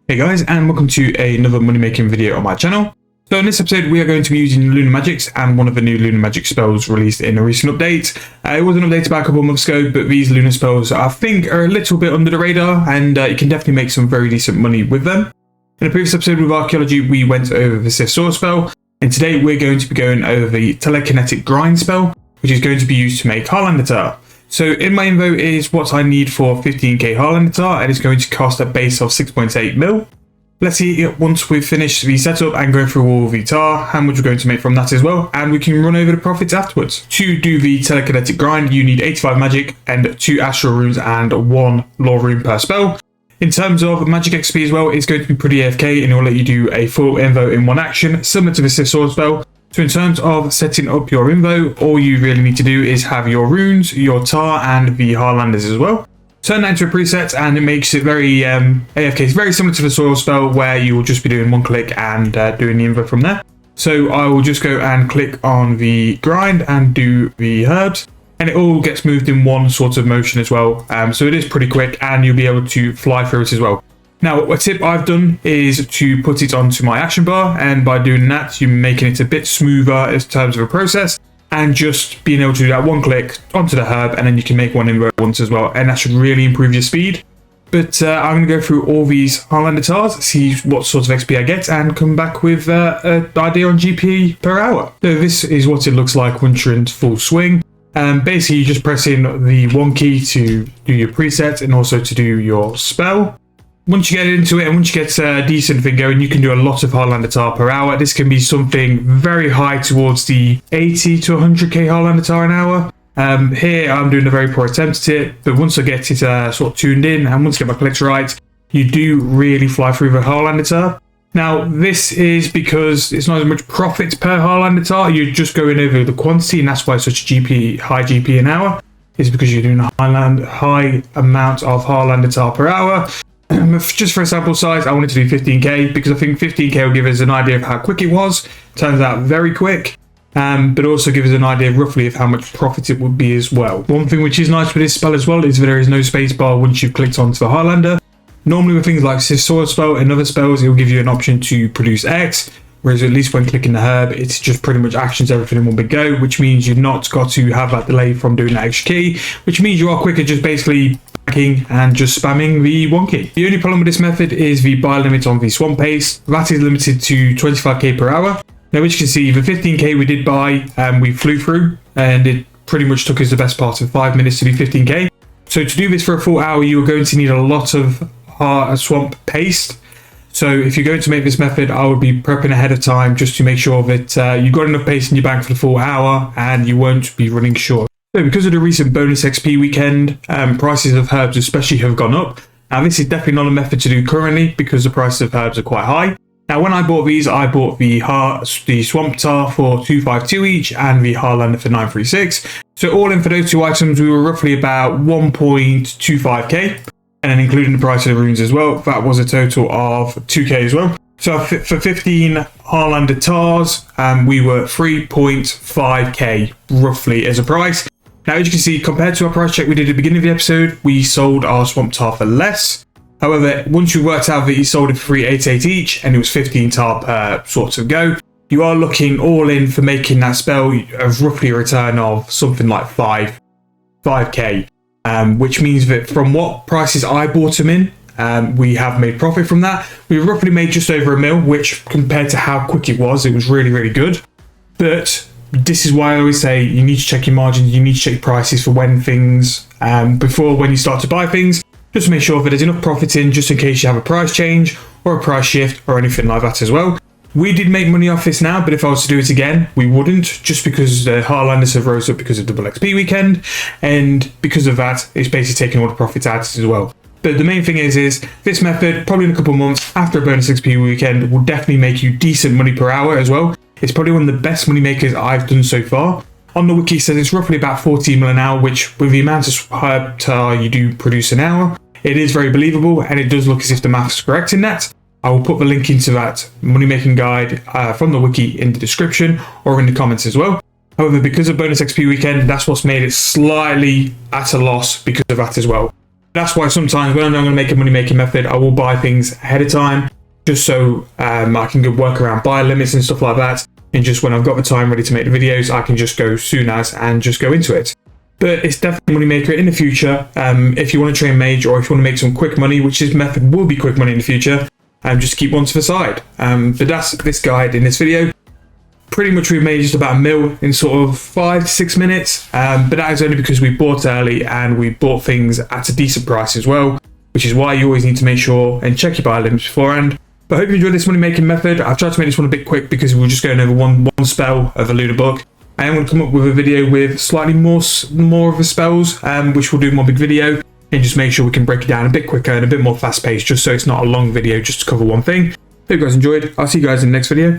Hey guys, and welcome to another money making video on my channel. So in this episode we are going to be using Lunar Magics and one of the new Lunar Magic spells released in a recent update. It was an update about a couple of months ago, but these Lunar spells I think are a little bit under the radar, and you can definitely make some very decent money with them. In a previous episode with Archaeology we went over the Sith Sword spell, and today we're going to be going over the Telekinetic Grind spell, which is going to be used to make Harlander Tar. So in my info is what I need for 15k Harlander Tar, and it's going to cost a base of 6.8 mil. Let's see, once we've finished the setup and going through all the tar, how much we're going to make from that as well, and we can run over the profits afterwards. To do the Telekinetic Grind, you need 85 magic and 2 astral runes and 1 lore rune per spell. In terms of magic XP as well, it's going to be pretty AFK, and it will let you do a full invo in one action, similar to the Sith Sword spell. So in terms of setting up your invo, all you really need to do is have your runes, your tar, and the Harlanders as well. Turn that into a preset, and it makes it very AFK. It's very similar to the soil spell, where you will just be doing one click and doing the invo from there. So I will just go and click on the grind and do the herbs, and it all gets moved in one sort of motion as well. So it is pretty quick, and you'll be able to fly through it as well. Now, a tip I've done is to put it onto my action bar, and by doing that, you're making it a bit smoother in terms of a process, and just being able to do that one click onto the herb, and then you can make one invo once as well, and that should really improve your speed. But I'm going to go through all these Harlander Tars, see what sort of XP I get, and come back with an idea on GP per hour. So this is what it looks like once you're in full swing. Basically, you just press in the one key to do your preset and also to do your spell. Once you get into it, and once you get a decent thing going, you can do a lot of Harlander Tar per hour. This can be something very high towards the 80 to 100k Harlander Tar an hour. Here I'm doing a very poor attempt at it, but once I get it sort of tuned in, and once I get my clicks right, you do really fly through the Harlander Tar. Now, this is because it's not as much profit per Harlander Tar, you're just going over the quantity, and that's why it's such a high GP an hour, is because you're doing a high amount of Harlander Tar per hour. Just for a sample size, I wanted to do 15k because I think 15k will give us an idea of how quick it was. Turns out very quick, but also give us an idea roughly of how much profit it would be as well. One thing which is nice with this spell as well is that there is no spacebar once you've clicked onto the Harlander. Normally with things like Sith Sword spell and other spells, it will give you an option to produce X, whereas at least when clicking the herb, it's just pretty much actions everything in one big go, which means you've not got to have that delay from doing that extra key, which means you are quicker just basically and just spamming the one key. The only problem with this method is the buy limit on the swamp paste. That is limited to 25k per hour. Now, as you can see, the 15k we did buy, we flew through, and it pretty much took us the best part of 5 minutes to do 15k. So to do this for a full hour, you're going to need a lot of swamp paste. So if you're going to make this method, I would be prepping ahead of time just to make sure that you've got enough paste in your bank for the full hour and you won't be running short. So because of the recent bonus XP weekend, prices of herbs especially have gone up. Now this is definitely not a method to do currently because the prices of herbs are quite high. Now when I bought these, I bought the Swamp Tar for 252 each and the Harlander for 936. So all in for those two items, we were roughly about 1.25k. And then including the price of the runes as well, that was a total of 2k as well. So for 15 Harlander Tars, we were 3.5k roughly as a price. Now, as you can see, compared to our price check we did at the beginning of the episode, we sold our Swamp Tar for less. However, once you worked out that you sold it for 388 each, and it was 15 tar per sort of go, you are looking all in for making that spell of roughly a return of something like 5k. Which means that from what prices I bought them in, we have made profit from that. We roughly made just over a mil, which compared to how quick it was really, really good. But this is why I always say you need to check your margins, you need to check prices for when things, before when you start to buy things, just to make sure that there's enough profit in just in case you have a price change or a price shift or anything like that as well. We did make money off this now, but if I was to do it again, we wouldn't, just because the Harlanders have rose up because of double XP weekend, and because of that, it's basically taking all the profits out as well. But the main thing is this method, probably in a couple of months after a bonus XP weekend, will definitely make you decent money per hour as well. It's probably one of the best money makers I've done so far. On the wiki it says it's roughly about 14 mil an hour, which with the amount of herb tar you do produce an hour, it is very believable, and it does look as if the maths correct in that. I will put the link into that money making guide from the wiki in the description or in the comments as well. However, because of bonus XP weekend, that's what's made it slightly at a loss because of that as well. That's why sometimes when I know I'm going to make a money making method, I will buy things ahead of time, just so I can go work around buy limits and stuff like that. And just when I've got the time ready to make the videos, I can just go soon as and just go into it. But it's definitely a money maker in the future. If you want to train mage, or if you want to make some quick money, which this method will be quick money in the future, just keep one to the side. But that's this guide in this video. Pretty much we made just about a mil in sort of 5 to 6 minutes, but that is only because we bought early and we bought things at a decent price as well, which is why you always need to make sure and check your buy limits beforehand. But I hope you enjoyed this money making method. I've tried to make this one a bit quick because we were just going over one spell of a Lunar book. I am going to come up with a video with slightly more of the spells, which we'll do in one big video, and just make sure we can break it down a bit quicker and a bit more fast paced, just so it's not a long video just to cover one thing. Hope you guys enjoyed. I'll see you guys in the next video.